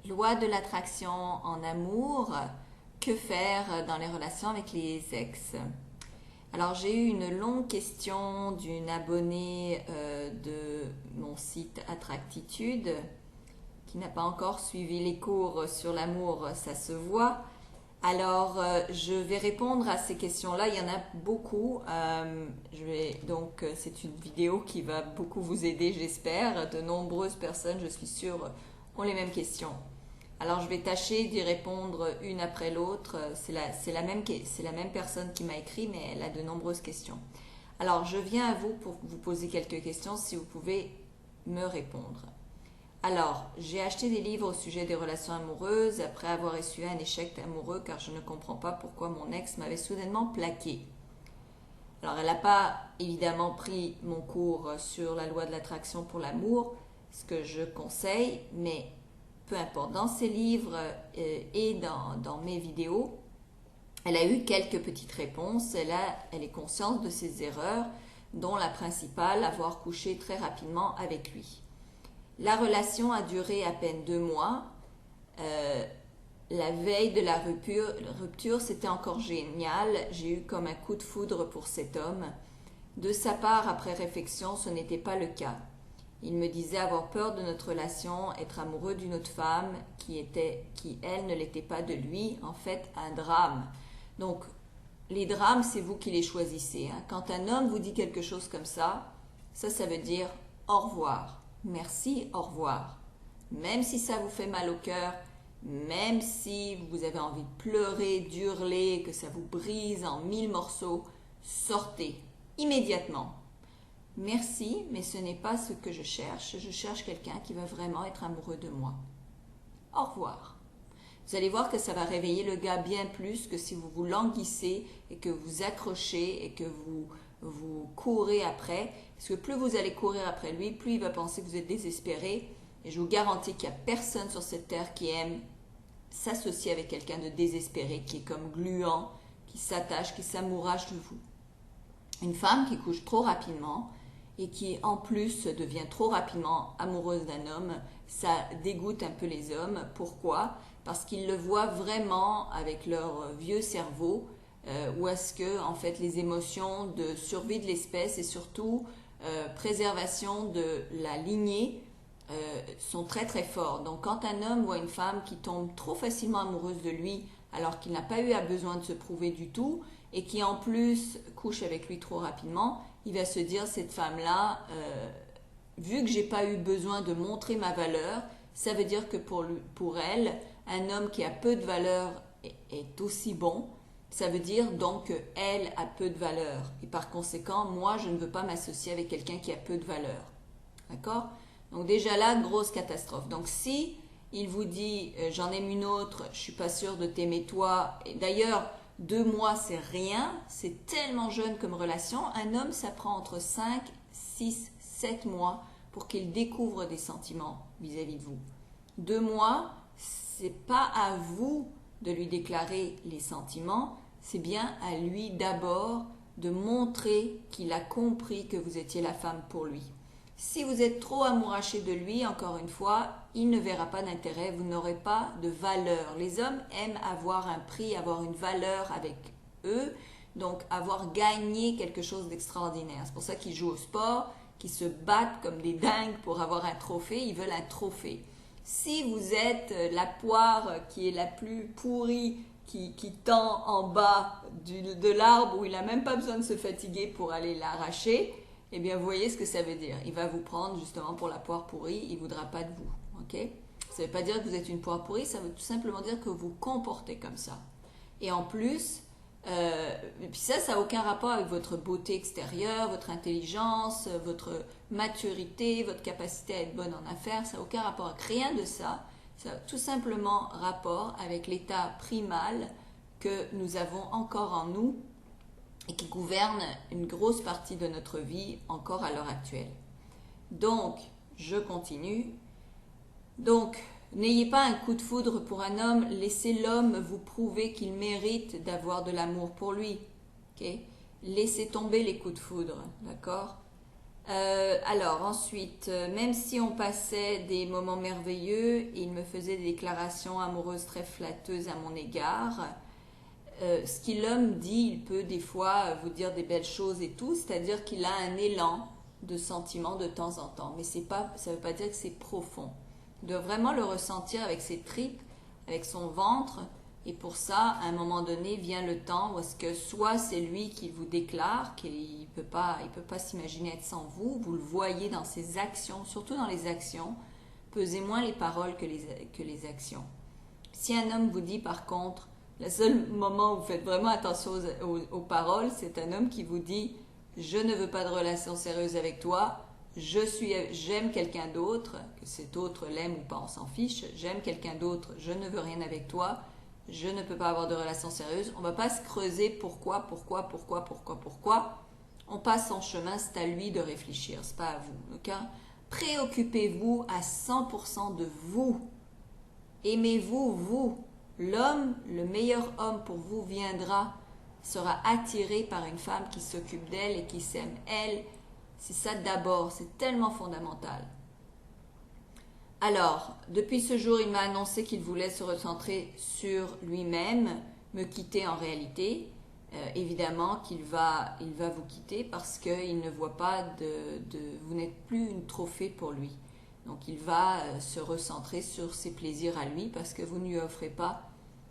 Loi de l'attraction en amour, que faire dans les relations avec les ex? Alors j'ai eu une longue question d'une abonnée de mon site Attractitude qui n'a pas encore suivi les cours sur l'amour, ça se voit. Alors je vais répondre à ces questions-là, il y en a beaucoup. C'est une vidéo qui va beaucoup vous aider, j'espère. De nombreuses personnes, je suis sûre, ont les mêmes questions. Alors je vais tâcher d'y répondre une après l'autre. C'est la même personne qui m'a écrit, mais elle a de nombreuses questions. Alors je viens à vous pour vous poser quelques questions si vous pouvez me répondre. Alors, j'ai acheté des livres au sujet des relations amoureuses après avoir essuyé un échec amoureux car je ne comprends pas pourquoi mon ex m'avait soudainement plaqué. Alors, elle n'a pas évidemment pris mon cours sur la loi de l'attraction pour l'amour, ce que je conseille, mais peu importe, dans ses livres et dans mes vidéos, elle a eu quelques petites réponses. Elle est consciente de ses erreurs, dont la principale, avoir couché très rapidement avec lui. La relation a duré à peine 2 mois. La veille de la rupture, c'était encore génial. J'ai eu comme un coup de foudre pour cet homme. De sa part, après réflexion, ce n'était pas le cas. Il me disait avoir peur de notre relation, être amoureux d'une autre femme qui, elle, ne l'était pas de lui. En fait, un drame. Donc, les drames, c'est vous qui les choisissez. Hein. Quand un homme vous dit quelque chose comme ça veut dire au revoir. Merci, au revoir. Même si ça vous fait mal au cœur, même si vous avez envie de pleurer, d'hurler, que ça vous brise en 1000 morceaux, sortez immédiatement. Merci, mais ce n'est pas ce que je cherche. Je cherche quelqu'un qui va vraiment être amoureux de moi. Au revoir. Vous allez voir que ça va réveiller le gars bien plus que si vous vous languissez et que vous accrochez et que vous courez après. Parce que plus vous allez courir après lui, plus il va penser que vous êtes désespéré. Et je vous garantis qu'il n'y a personne sur cette terre qui aime s'associer avec quelqu'un de désespéré, qui est comme gluant, qui s'attache, qui s'amourage de vous. Une femme qui couche trop rapidement et qui en plus devient trop rapidement amoureuse d'un homme, ça dégoûte un peu les hommes. Pourquoi? Parce qu'ils le voient vraiment avec leur vieux cerveau, où est-ce que en fait les émotions de survie de l'espèce et surtout préservation de la lignée sont très très forts. Donc quand un homme voit une femme qui tombe trop facilement amoureuse de lui alors qu'il n'a pas eu besoin de se prouver du tout et qui en plus couche avec lui trop rapidement, il va se dire cette femme-là, vu que j'ai pas eu besoin de montrer ma valeur, ça veut dire que pour elle, un homme qui a peu de valeur est aussi bon. Ça veut dire donc qu'elle a peu de valeur. Et par conséquent, moi, je ne veux pas m'associer avec quelqu'un qui a peu de valeur. D'accord? Donc déjà là, grosse catastrophe. Donc si il vous dit j'en aime une autre, je suis pas sûre de t'aimer toi. Et d'ailleurs, 2 mois, c'est rien. C'est tellement jeune comme relation. Un homme, ça prend entre 5, 6, 7 mois pour qu'il découvre des sentiments vis-à-vis de vous. 2 mois, c'est pas à vous de lui déclarer les sentiments, c'est bien à lui d'abord de montrer qu'il a compris que vous étiez la femme pour lui. Si vous êtes trop amouraché de lui, encore une fois, il ne verra pas d'intérêt, vous n'aurez pas de valeur. Les hommes aiment avoir un prix, avoir une valeur avec eux, donc avoir gagné quelque chose d'extraordinaire. C'est pour ça qu'ils jouent au sport, qu'ils se battent comme des dingues pour avoir un trophée, ils veulent un trophée. Si vous êtes la poire qui est la plus pourrie, qui tend en bas de l'arbre où il n'a même pas besoin de se fatiguer pour aller l'arracher, eh bien vous voyez ce que ça veut dire. Il va vous prendre justement pour la poire pourrie, il ne voudra pas de vous. Okay? Ça ne veut pas dire que vous êtes une poire pourrie, ça veut tout simplement dire que vous vous comportez comme ça. Et en plus, puis ça n'a aucun rapport avec votre beauté extérieure, votre intelligence, votre maturité, votre capacité à être bonne en affaires, ça n'a aucun rapport avec rien de ça. Ça a tout simplement rapport avec l'état primal que nous avons encore en nous et qui gouverne une grosse partie de notre vie encore à l'heure actuelle. Donc, je continue. Donc, n'ayez pas un coup de foudre pour un homme, laissez l'homme vous prouver qu'il mérite d'avoir de l'amour pour lui. Okay? Laissez tomber les coups de foudre, d'accord? Alors ensuite, même si on passait des moments merveilleux, il me faisait des déclarations amoureuses très flatteuses à mon égard. Ce qu'il l'homme dit, il peut des fois vous dire des belles choses et tout, c'est-à-dire qu'il a un élan de sentiment de temps en temps, mais c'est pas, ça ne veut pas dire que c'est profond. Il doit vraiment le ressentir avec ses tripes, avec son ventre, et pour ça, à un moment donné, vient le temps où est-ce que soit c'est lui qui vous déclare qu'il peut pas s'imaginer être sans vous, vous le voyez dans ses actions, surtout dans les actions, pesez moins les paroles que les actions. Si un homme vous dit par contre, le seul moment où vous faites vraiment attention aux paroles, c'est un homme qui vous dit « Je ne veux pas de relation sérieuse avec toi, j'aime quelqu'un d'autre, que cet autre l'aime ou pas, on s'en fiche, j'aime quelqu'un d'autre, je ne veux rien avec toi, je ne peux pas avoir de relation sérieuse. » On ne va pas se creuser pourquoi. On passe son chemin, c'est à lui de réfléchir, c'est pas à vous. Donc, hein, préoccupez-vous à 100% de vous. Aimez-vous, vous. L'homme, le meilleur homme pour vous viendra, sera attiré par une femme qui s'occupe d'elle et qui s'aime. Elle, c'est ça d'abord, c'est tellement fondamental. Alors, depuis ce jour, il m'a annoncé qu'il voulait se recentrer sur lui-même, me quitter en réalité. Évidemment qu'il va vous quitter parce qu'il ne voit pas vous n'êtes plus une trophée pour lui. Donc il va se recentrer sur ses plaisirs à lui parce que vous ne lui offrez pas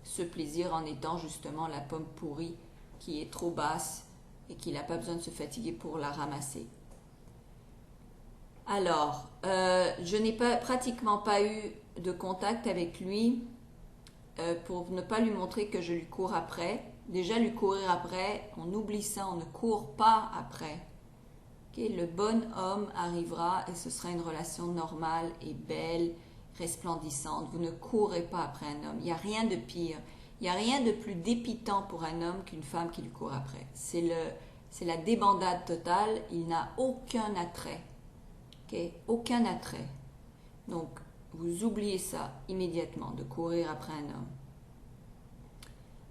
ce plaisir en étant justement la pomme pourrie qui est trop basse et qu'il n'a pas besoin de se fatiguer pour la ramasser. Alors, je n'ai pratiquement pas eu de contact avec lui pour ne pas lui montrer que je lui cours après. Déjà, lui courir après, on oublie ça, on ne court pas après. Okay? Le bon homme arrivera et ce sera une relation normale et belle, resplendissante. Vous ne courez pas après un homme. Il n'y a rien de pire. Il n'y a rien de plus dépitant pour un homme qu'une femme qui lui court après. C'est la débandade totale. Il n'a aucun attrait. Okay? Aucun attrait. Donc, vous oubliez ça immédiatement, de courir après un homme.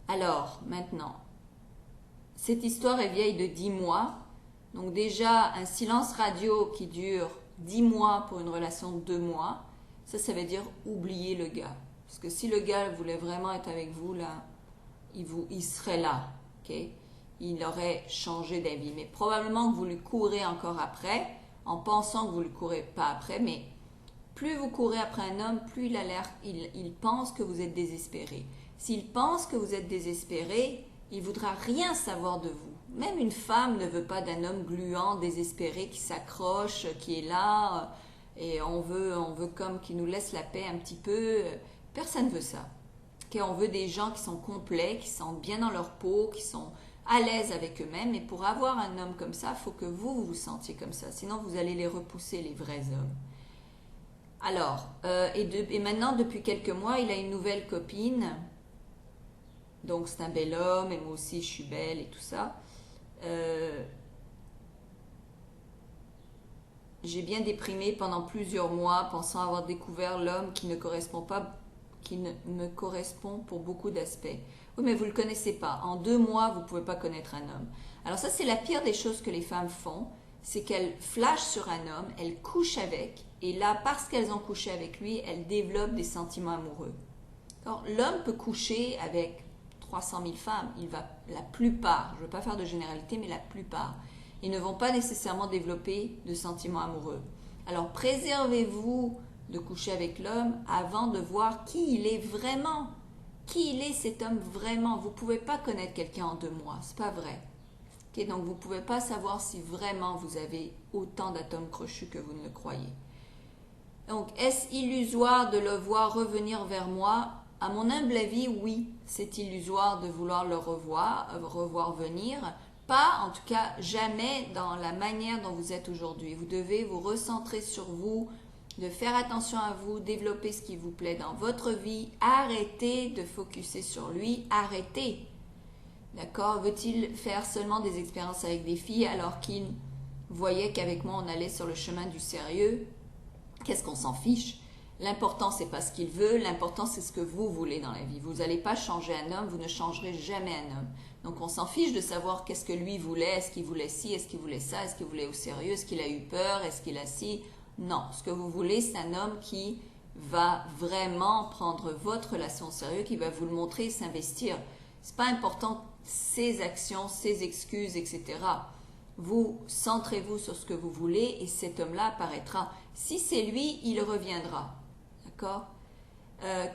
Alors, maintenant, cette histoire est vieille de 10 mois. Donc déjà, un silence radio qui dure 10 mois pour une relation de 2 mois, ça veut dire oublier le gars. Parce que si le gars voulait vraiment être avec vous, là, il serait là. Okay? Il aurait changé d'avis. Mais probablement que vous lui courez encore après, en pensant que vous ne lui courez pas après, mais plus vous courez après un homme, plus il pense que vous êtes désespéré. S'il pense que vous êtes désespéré, il ne voudra rien savoir de vous. Même une femme ne veut pas d'un homme gluant, désespéré, qui s'accroche, qui est là, et on veut comme qu'il nous laisse la paix un petit peu. Personne ne veut ça. Okay, on veut des gens qui sont complets, qui sont bien dans leur peau, qui sont à l'aise avec eux-mêmes. Et pour avoir un homme comme ça, il faut que vous vous sentiez comme ça. Sinon, vous allez les repousser, les vrais hommes. Alors, et maintenant, depuis quelques mois, il a une nouvelle copine. Donc, c'est un bel homme, et moi aussi, je suis belle et tout ça. J'ai bien déprimé pendant plusieurs mois, pensant avoir découvert l'homme qui ne me correspond pour beaucoup d'aspects. Oui, mais vous ne le connaissez pas. En 2 mois, vous ne pouvez pas connaître un homme. Alors ça, c'est la pire des choses que les femmes font, c'est qu'elles flashent sur un homme, elles couchent avec, et là, parce qu'elles ont couché avec lui, elles développent des sentiments amoureux. Alors, l'homme peut coucher avec 300 000 femmes, la plupart, je ne veux pas faire de généralité, mais la plupart, ils ne vont pas nécessairement développer de sentiments amoureux. Alors préservez-vous de coucher avec l'homme avant de voir qui il est vraiment. Qui il est cet homme vraiment. Vous ne pouvez pas connaître quelqu'un en 2 mois, c'est pas vrai. Okay, donc vous ne pouvez pas savoir si vraiment vous avez autant d'atomes crochus que vous ne le croyez. Donc est-ce illusoire de le voir revenir vers moi? À mon humble avis, oui, c'est illusoire de vouloir le revoir venir. Pas, en tout cas, jamais dans la manière dont vous êtes aujourd'hui. Vous devez vous recentrer sur vous, de faire attention à vous, développer ce qui vous plaît dans votre vie. Arrêtez de focuser sur lui, arrêtez. D'accord? Veut-il faire seulement des expériences avec des filles alors qu'il voyait qu'avec moi on allait sur le chemin du sérieux? Qu'est-ce qu'on s'en fiche? L'important, c'est pas ce qu'il veut, l'important, c'est ce que vous voulez dans la vie. Vous n'allez pas changer un homme, vous ne changerez jamais un homme. Donc, on s'en fiche de savoir qu'est-ce que lui voulait, est-ce qu'il voulait ci, est-ce qu'il voulait ça, est-ce qu'il voulait au sérieux, est-ce qu'il a eu peur, est-ce qu'il a ci. Non, ce que vous voulez, c'est un homme qui va vraiment prendre votre relation au sérieux, qui va vous le montrer et s'investir. C'est pas important ses actions, ses excuses, etc. Vous centrez-vous sur ce que vous voulez et cet homme-là apparaîtra. Si c'est lui, il reviendra. D'accord?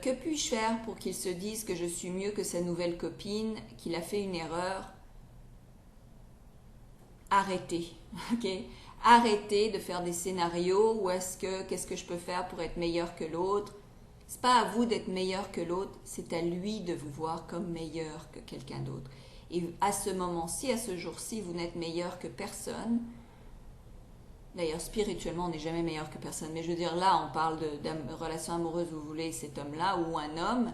Que puis-je faire pour qu'il se dise que je suis mieux que sa nouvelle copine, qu'il a fait une erreur? Arrêtez. Ok? Arrêtez de faire des scénarios où qu'est-ce que je peux faire pour être meilleur que l'autre? C'est pas à vous d'être meilleur que l'autre, c'est à lui de vous voir comme meilleur que quelqu'un d'autre. Et à ce moment-ci, à ce jour-ci, vous n'êtes meilleur que personne. D'ailleurs, spirituellement, on n'est jamais meilleur que personne. Mais je veux dire, là, on parle de relation amoureuse, vous voulez, cet homme-là, ou un homme.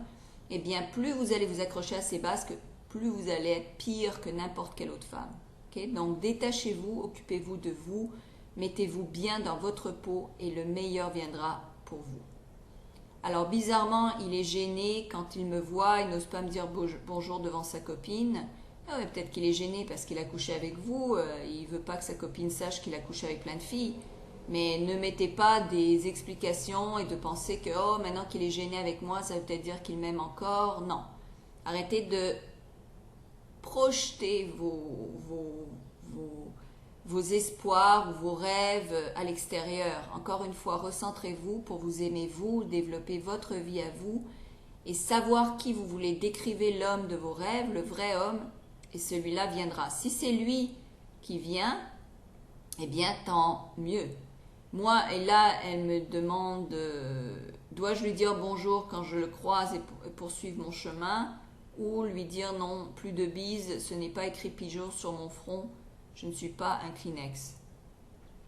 Eh bien, plus vous allez vous accrocher à ces bases, plus vous allez être pire que n'importe quelle autre femme. Okay? Donc, détachez-vous, occupez-vous de vous, mettez-vous bien dans votre peau et le meilleur viendra pour vous. Alors, bizarrement, il est gêné quand il me voit, il n'ose pas me dire bonjour devant sa copine. Ah ouais, peut-être qu'il est gêné parce qu'il a couché avec vous, il ne veut pas que sa copine sache qu'il a couché avec plein de filles. Mais ne mettez pas des explications et de penser que oh, maintenant qu'il est gêné avec moi, ça veut peut-être dire qu'il m'aime encore. Non. Arrêtez de projeter vos espoirs ou vos rêves à l'extérieur. Encore une fois, recentrez-vous pour vous aimer vous, développer votre vie à vous et savoir qui vous voulez. Décrivez l'homme de vos rêves, le vrai homme, et celui-là viendra. Si c'est lui qui vient, eh bien, tant mieux. Moi, et là, elle me demande, dois-je lui dire bonjour quand je le croise et poursuivre mon chemin, ou lui dire non, plus de bises, ce n'est pas écrit pigeon sur mon front, je ne suis pas un Kleenex.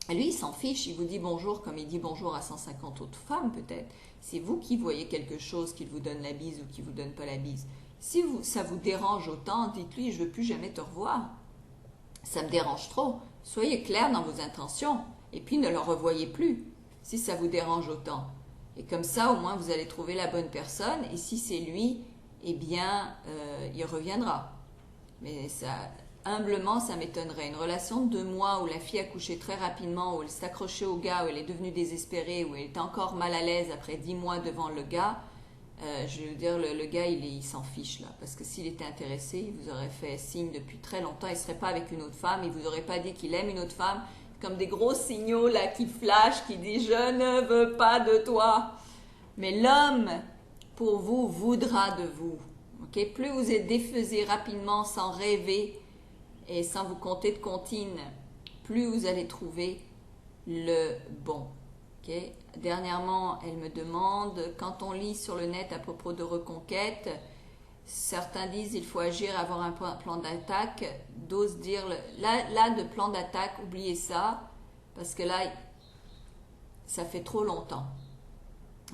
Et lui, il s'en fiche, il vous dit bonjour comme il dit bonjour à 150 autres femmes peut-être. C'est vous qui voyez quelque chose qu'il vous donne la bise ou qu'il ne vous donne pas la bise. Si ça vous dérange autant, dites-lui, je ne veux plus jamais te revoir. Ça me dérange trop. Soyez clair dans vos intentions et puis ne le revoyez plus si ça vous dérange autant. Et comme ça, au moins, vous allez trouver la bonne personne et si c'est lui, eh bien, il reviendra. Mais ça, humblement, ça m'étonnerait. Une relation de 2 mois où la fille a couché très rapidement, où elle s'accrochait au gars, où elle est devenue désespérée, où elle est encore mal à l'aise après 10 mois devant le gars, je veux dire, le gars, il s'en fiche là. Parce que s'il était intéressé, il vous aurait fait signe depuis très longtemps. Il ne serait pas avec une autre femme, il ne vous aurait pas dit qu'il aime une autre femme. Comme des gros signaux là qui flashent, qui disent « Je ne veux pas de toi ». Mais l'homme, pour vous, voudra de vous. Okay? Plus vous êtes défaisé rapidement, sans rêver et sans vous compter de comptines, plus vous allez trouver le bon. Okay? Dernièrement, elle me demande, quand on lit sur le net à propos de reconquête, certains disent il faut agir, avoir un plan d'attaque, d'autres dire, là de plan d'attaque, oubliez ça, parce que là, ça fait trop longtemps.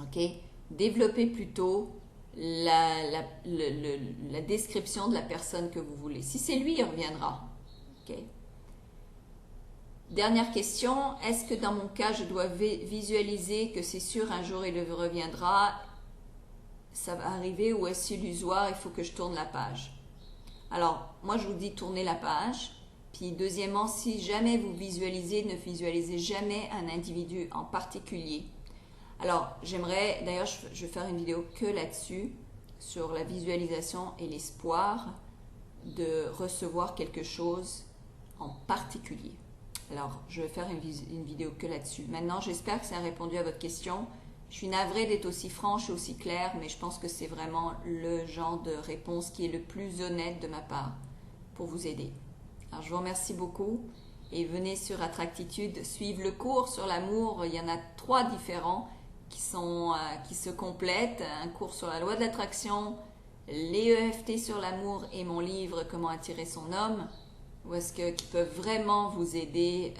Okay? Développez plutôt la description de la personne que vous voulez. Si c'est lui, il reviendra. Okay? Dernière question, est-ce que dans mon cas, je dois visualiser que c'est sûr, un jour il reviendra, ça va arriver, ou est-ce illusoire, il faut que je tourne la page? Alors, moi je vous dis tournez la page, puis deuxièmement, si jamais vous visualisez, ne visualisez jamais un individu en particulier. Alors, j'aimerais, d'ailleurs je vais faire une vidéo que là-dessus, sur la visualisation et l'espoir de recevoir quelque chose en particulier. Alors, je vais faire une vidéo que là-dessus. Maintenant, j'espère que ça a répondu à votre question. Je suis navrée d'être aussi franche et aussi claire, mais je pense que c'est vraiment le genre de réponse qui est le plus honnête de ma part pour vous aider. Alors, je vous remercie beaucoup et venez sur Attractitude suivre le cours sur l'amour. Il y en a 3 différents qui se complètent. Un cours sur la loi de l'attraction, les EFT sur l'amour et mon livre « Comment attirer son homme ». Qui peuvent vraiment vous aider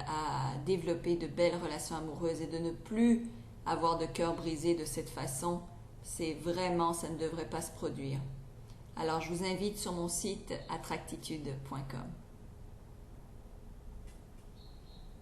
à développer de belles relations amoureuses et de ne plus avoir de cœur brisé de cette façon. C'est vraiment, ça ne devrait pas se produire. Alors, je vous invite sur mon site attractitude.com.